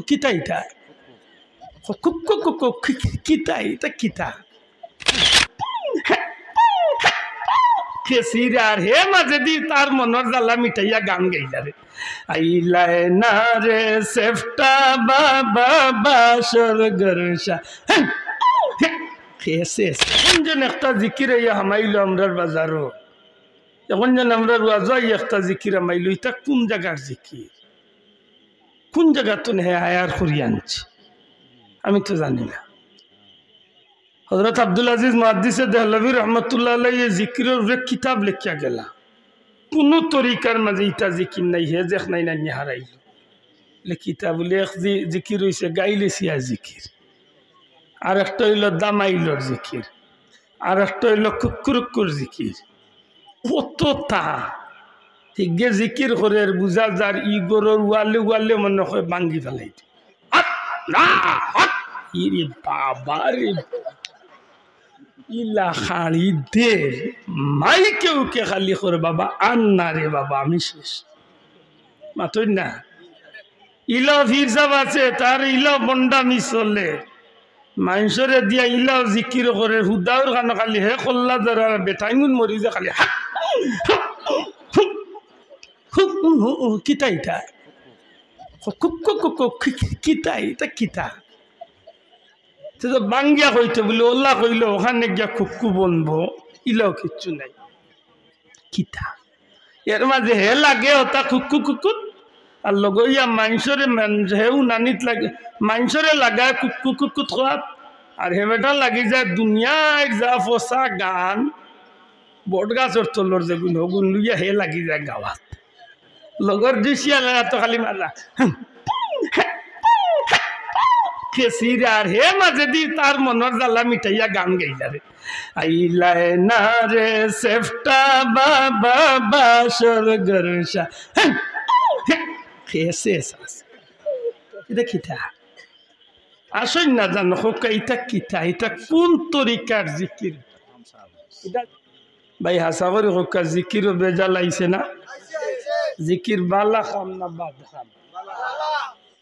কিতা এটা কিতা এটা কিতা খেসিরার হে মাঝে দি তার মনের জ্বালা মিটাইয়া গান গাইলা রে আইলায় না রে সেফটা বাবা বাসর গরসা খেসে এখন যেন একটা জিকির ইয়া হামাইলো আমরার বাজারও এখন যেন আমরা রাজাই একটা জিকির হামাইলো এটা কোন জায়গার জিকির কোন জায়গা তো হে আয়ার করি আনছে আমি তো জানি না হযরত আব্দুল আজিজ মুহাদ্দিসে দেহলভী রহমতুল্লাহ আলাইহি জিকিরের উপরে কিতাব লিখিয়া গেলা কোন তরিকার মাঝে ইটা জিকির নাই হে দেখ নাই না হারাইল লে কিতাব লেখ জিকির হইছে গাইলে সিয়া জিকির আর একটা হইল দামাইলর জিকির আর একটা হইল কুকুরকুর জিকির কতটা হিগে জিকির করে বুঝা যার ই গরর ওয়ালে ওয়ালে মনে হয় ভাঙ্গি ফেলাইতে বাবা রে ইলা খালি দে মাই কেউ কে খালি করে বাবা আন্না রে বাবা আমি শেষ মাতই না ইলা ফিরসাব আছে তার ইলা বন্ডামি চলে মানুষরে দিয়া ইলাও জিকির করে হুদাউর খান খালি হে কল্লা যারা বেটাইমুন মরি যে খালি কিতা ইটা কিতা এটা কিতা বাঙ্গিয়া কইতে বলে ওল্লা কইল ওখানে গিয়া খুক্কু বনবো ইলাও কিচ্ছু নাই কিতা এর মাঝে হে লাগে ওটা খুক্কু কুকুত আর লগইয়া মানুষরে হেউ নানিত লাগে মানুষরে লাগায় কুক্কু কুকুত খোয়াত আর হে বেটা লাগি যায় দুনিয়ার যা ফসা গান বট গাছর তলর যেগুন হগুন লইয়া হে লাগি যায় গাওয়াত লগর দিছিয়া তো খালি মারা খেসিরার হে মাঝে দি তার মনের জ্বালা মিটাইয়া গান গাইলা রে আইলায় না রে সেফটা বাবা বাসর গরসা খেসে এটা কিতা আসল না জানো হোক এটা কিতা এটা কোন তরিকার জিকির ভাই হাসা করে হোক জিকিরও বেজাল আইছে না জিকির বালা খাম না বাদ খাম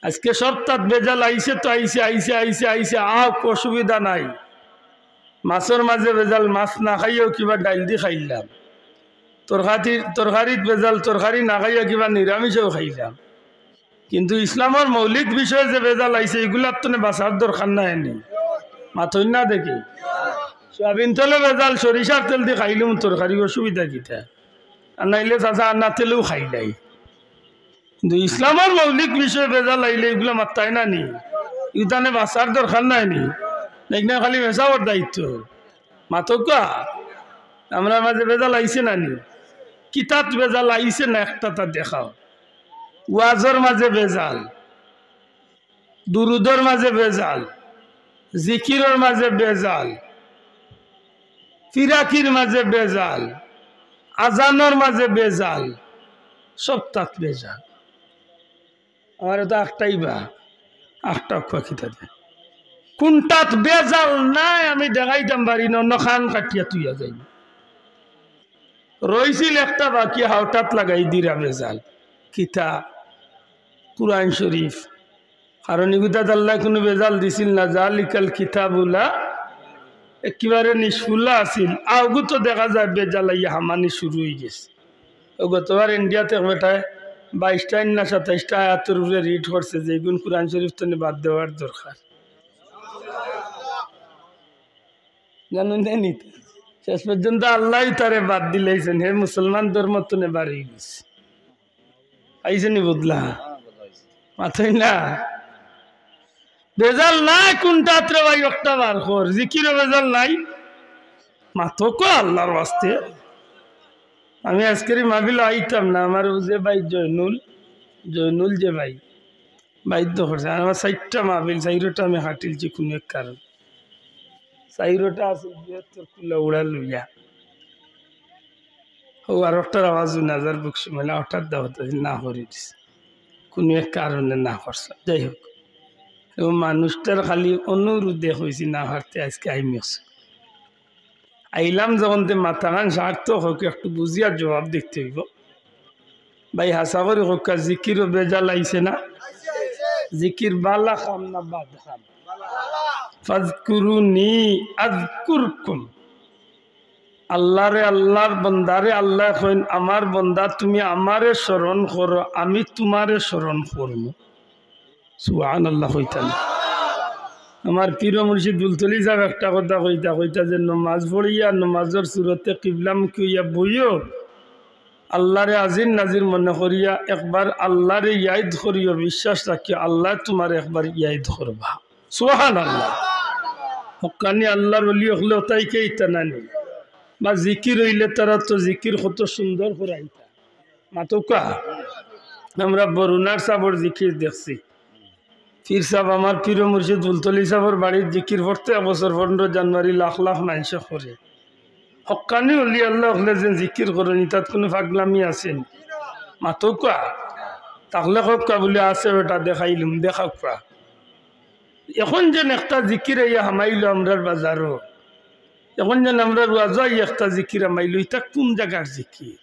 আজকে সপ্তাহ বেজাল আইছে তো আইছে আইছে আইছে আইছে অসুবিধা নাই মাছের মাঝে বেজাল মাছ না খাইও কিবা ডাইল দি খাইলাম তরকারিত বেজাল তরকারি না খাইয়া কিবা নিরামিষও খাইলাম কিন্তু ইসলামের মৌলিক বিষয় যে বেজাল আইছে এগুলার তো বাঁচার দরকার নাই এনে মাথই না দেখি সয়াবিন তেলে বেজাল সরিষার তেল দিয়ে খাইলাম তরকারি অসুবিধা কিতা আর নাইলে চাচা আন্না তেলেও খাইলাই কিন্তু ইসলামের মৌলিক বিষয় বেজাল আইলে এগুলো মাত্তাই না নি ইউতানে বাঁচার দরকার নাই নি দেখনা খালি মেশাওয়ার দায়িত্ব মাতকা আমরা মাঝে বেজাল আইছে না নি কিতাত বেজাল আইছে না একটা তা দেখাও ওয়াজর মাঝে বেজাল দুরুদর মাঝে বেজাল জিকিরের মাঝে বেজাল ফিরাকির মাঝে বেজাল আজানোর মাঝে বেজাল সব তাত বেজাল আমার তো একটাই বা একটা খিতা দে কোনটাত বেজাল নাই আমি দেখাইতাম পারি না খান কাটিয়া তুইয়া যাই রইছিল একটা বাকি হাওটাত লাগাই দিরা বেজাল কিতা কুরআন শরীফ কারণ ইগুদাত আল্লাহ কোনো বেজাল দিছিল না জালিকাল কিতাবুলা একেবারে নিষ্ফুল্লা আছিল আগু তো দেখা যায় বেজাল ইয়া হামানি শুরু হয়ে গেছে গতবার ইন্ডিয়াতে বেটায় 22টা না 27টা আয়াতের উপরে রিড করছে যে এগুন কুরআন শরীফ তো বাদ দেওয়ার দরকার জানেন জানি শেষ পর্যন্ত আল্লাহ তারে বাদ দিলেছেন হে মুসলমান ধর্ম তো বাড়ি গেছে আইসেনি বদলা মাথায় না বেজাল নাই কোনটাত্রে ভাই একটা বার কর জিকিরও বেজাল নাই মাথকো আল্লাহর ওয়াস্তে আমি আজকের মাহফিল আইতাম না আমার যে ভাই জয়নুল যে ভাই বাধ্য করছে আমার 4টা মাহফিল 4টা আমি হাঁটিলছি কোনো এক কারণ 4টা আছে তোর কুলা উড়া লইয়া ও আর একটার আওয়াজ নাজার বুকছি মানে হঠাৎ দাওয়াত না করে দিছে কোনো এক কারণে না করছে যাই হোক এবং মানুষটার খালি অনুরোধে হয়েছি না হারতে আজকে আইমি আছে আইলাম যখন মাথা খান সার্থক হোক একটু বুঝিয়ার জবাব দেখতে হইব ভাই হাসা করে হোকা জিকিরও বেজাল আইছে না জিকির বালা খাম না বাদ খাম ফাজকুরুনি আযকুরকুম আল্লাহরে আল্লাহর বন্দারে আল্লাহ কইন আমার বন্দা তুমি আমারে স্মরণ করো আমি তোমারে স্মরণ করব সুবহানাল্লাহ কইতাম আমার পীর মুর্শিদ বুলতলি সাহেব একটা কথা কইতা যে নামাজ পড়িয়া নামাজের সুরতে কিবলামুখী হইয়া বইও আল্লাহরে আজির নাজির মনে করিয়া একবার আল্লাহরে ইয়াদ করিও বিশ্বাস রাখিও আল্লাহ তোমার একবার ইয়াদ করবা সুবহানাল্লাহ হক্কানি আল্লাহর ওলি হলে তাইকে ইতানানি বা জিকির হইলে তারা তো জিকির কত সুন্দর করাইতা মাতকা আমরা বরুণার সাবর জিকির দেখছি পীর সাহেব আমার পীর মুর্শিদ বুলতলি সাহেবের বাড়ির জিকির পড়তে এবছর 15 জানুয়ারি লাখ লাখ মানুষ করে হক্কানি অলি আল্লাহ হলে যে জিকির করেনি তাত কোনো পাগলামি আছেন মাতকা তাহলে হক্কা বলে আছে ওটা দেখাইলুম দেখাকা এখন যেন একটা জিকির ইয়া হামাইল আমরার বাজারও এখন যেন আমরা রাজাই একটা জিকির হামাইল এটা কোন জায়গার জিকির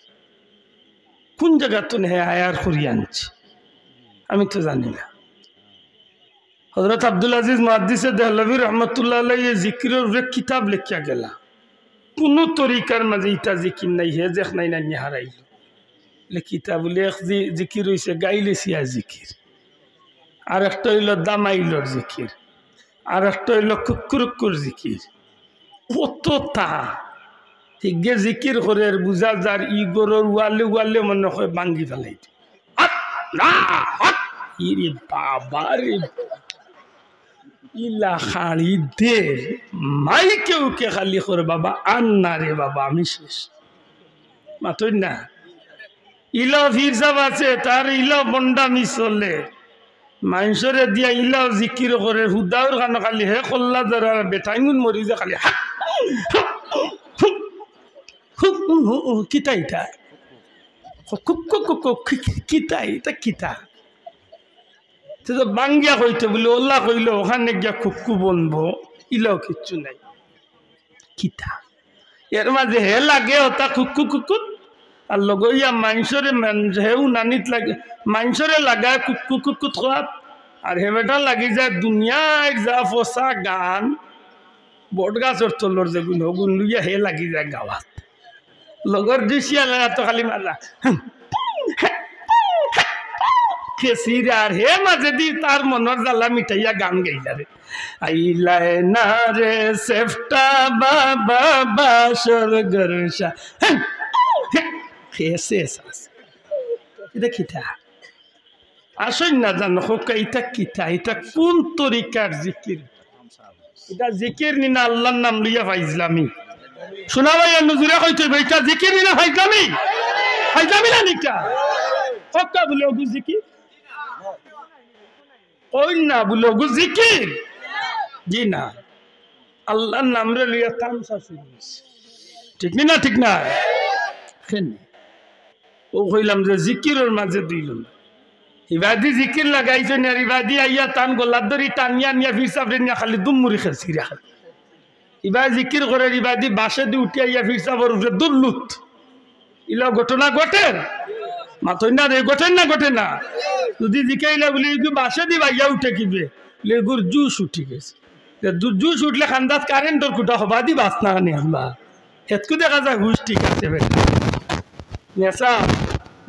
কোন জায়গা তো হে আয়ার করি আনছে আমি তো জানি না হযরত আব্দুল আজিজ মুহাদ্দিসে দেহলভী রহমতুল্লাহ আলাইহি জিকিরের উপরে কিতাব লিখিয়া গেলা কোন তরিকার মাঝে ইটা জিকির নাই হে দেখ নাই না হারাইল লে কিতাব লেখ জিকির হইছে গাইলে সিয়া জিকির আর একটা হইল দামাইলর জিকির আর একটা হইল কুকুরকুর জিকির কতটা হিগে জিকির করে বুঝা যার ই গরর ওয়ালে ওয়ালে মনে হয় ভাঙ্গি ফেলাইত বাবা রে ইলা খালি দে মাই কেউ কে খালি করে বাবা আন্না রে বাবা আমি শেষ মাতই না ইলা ফির সাহেব আছে তার ইলা বন্ডামি চলে মানুষরে দিয়া ইলাও জিকির করে হুদাউর খান খালি হে কল্লা যারা বেটাইমুন মরি যে খালি কিতা ইটা কিতা এটা কিতা বাঙ্গিয়া কইতে বলে ওল্লা কইল ওখানে গিয়া খুক্কু বনবো ইলাও কিচ্ছু নাই কিতা এর মাঝে হে লাগে ওটা খুক্কু কুকুত আর লগইয়া মানুষরে হেউ নানিত লাগে মানুষরে লাগায় কুক্কু কুকুত খোয়াত আর হেবেটা লাগি যায় দুনিয়ায় যা ফসা গান বট গাছর তলর যেগুন হগুন লইয়া হে লাগি যায় গাওয়াত লগর দিছিয়া লাগা তো খালি মারা আর হে মাঝে দি তার মনের জ্বালা মিঠাইয়া গান গাইলা রে আইলায় না রে সেফটা বাবা বাসর গরসা এটা কিতা আসল না জানো হোকা এটা কিতা এটা কোন তরিকার জিকির এটা জিকির নিনা আল্লাহর নাম লইয়া ফাইজলামি শোনা ভাই নজুরা কইতে এটা জিকির নিনা ফাইজলামি ফাইজলামি না নিকা হোকা বলে ওগু জিকির কই না বলে ওগু জিকির জি না আল্লাহর নাম রে লইয়া তামসা শুরু ঠিক না ঠিক না ও কইলাম যে জিকিরের মাঝে দুইলাম ইবাদি জিকির লাগাইছেন আর ইবাদি আইয়া টান গোলাপ ধরি টানিয়া নিয়া ফির সাবরে নিয়া খালি দুমুরি খেলছি রে ইবা জিকির করে ইবাদি বাসে দিয়ে উঠে আইয়া ফির সাবর উপরে দুর্লুত ইলা ঘটনা ঘটে মাথই না রে ঘটে না যদি জিকাইলা বলি বাসে দি ভাইয়া উঠে কিবে লেগুর জুস উঠি গেছে জুস উঠলে খান্দাত কারেন্টর কুটা হবা দি বাস না আনি আমরা হেতকু দেখা যায় হুশ ঠিক আছে বেটা নেশা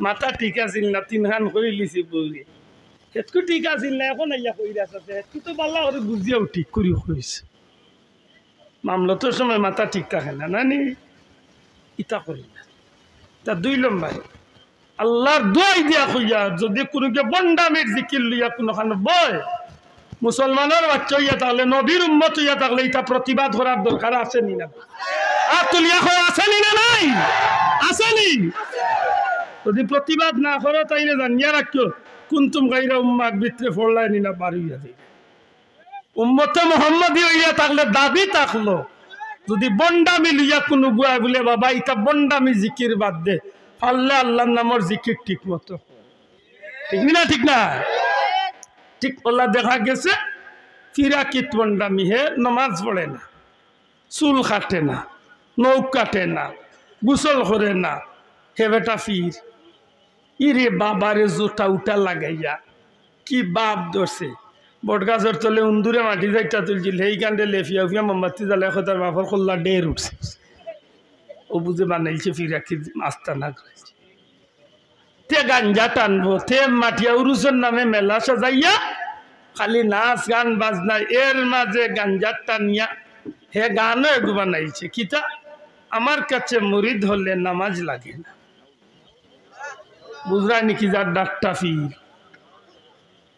মাথা ঠিক আছিল না তিনখান করে লিছি বলি হেতকু ঠিক আছিল না এখন আইয়া কই আছে হেতকু তো বাল্লা করে বুঝিয়াও ঠিক করি কইছে মামলাটোর সময় মাথা ঠিক থাকে না নানি ইটা করি না তা দুই লম্বাই আল্লাহর দোয়াই দিয়া কইয়া যদি কোনোকে বন্ডামের জিকির লইয়া কোনোখানে বয় মুসলমানের বাচ্চা হইয়া থাকলে নবীর উম্মত হইয়া থাকলে এটা প্রতিবাদ করার দরকার আছে নি না আর তুলিয়া আসেনি না নাই আসেনি যদি প্রতিবাদ না করো তাইলে জানিয়া রাখিও কুনতুম গাইরা উম্মাক ভিতরে ফড়লাই নি না পারিয়া যাই উম্মতে মুহাম্মাদি হইয়া থাকলে দাবি থাকলো যদি বন্ডামি লইয়া কোনো গুয়া বলে বাবা এটা বন্ডামি জিকির বাদ দে আল্লাহ আল্লাহর নামের জিকির ঠিক মতো ঠিক না ঠিক আল্লাহ দেখা গেছে ফিরাকিত বন্ডামি হে নমাজ পড়ে না চুল কাটে না নৌক কাটে না গোসল করে না হে বেটা ফির ইরে বাবারে জোটা উটা লাগাইয়া কি বাপ ধরছে বটগাছর তলে উন্দুরে মাটি যাইটা তুলছিল সেই কাণ্ডে লেফিয়া উফিয়া মোমবাতি জ্বালাই তার বাপর কল্লা ডের উঠছে ও বুঝে বানাইছে ফিরাকি আস্তানা করেছে তে গাঞ্জা টানবো তে মাটিয়া উরুসের নামে মেলা সাজাইয়া খালি নাচ গান বাজনা এর মাঝে গাঞ্জা টানিয়া হে গানও এগু বানাইছে কিতা আমার কাছে মুরিদ হলে নামাজ লাগে না বুঝরা নাকি যার ডাক্তার ফির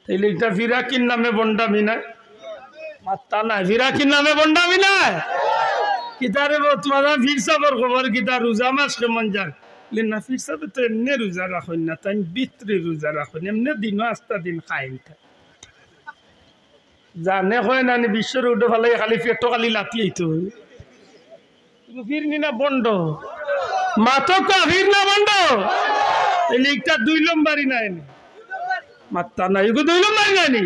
তাইলে এটা ফিরাকির নামে বন্ডামি না মাত্তা না ফিরাকির নামে বন্ডামি না কিতারে তোমার ফির সাবর খবর কিতা রোজা মাস কেমন যাক না ফির সাবে তো এমনি রোজা রাখুন না তাই বিত্রি রোজা রাখুন এমনি দিনও আস্তা দিন খাইন জানে হয় না বিশ্বের উঠে ফেলে খালি পেটো খালি লাতি আইতো ফির নি না বন্ড মাতো কাফির না বন্ড এই লিগটা 2 নম্বরই নাই মাত্তা নাই 2 নম্বরই নাই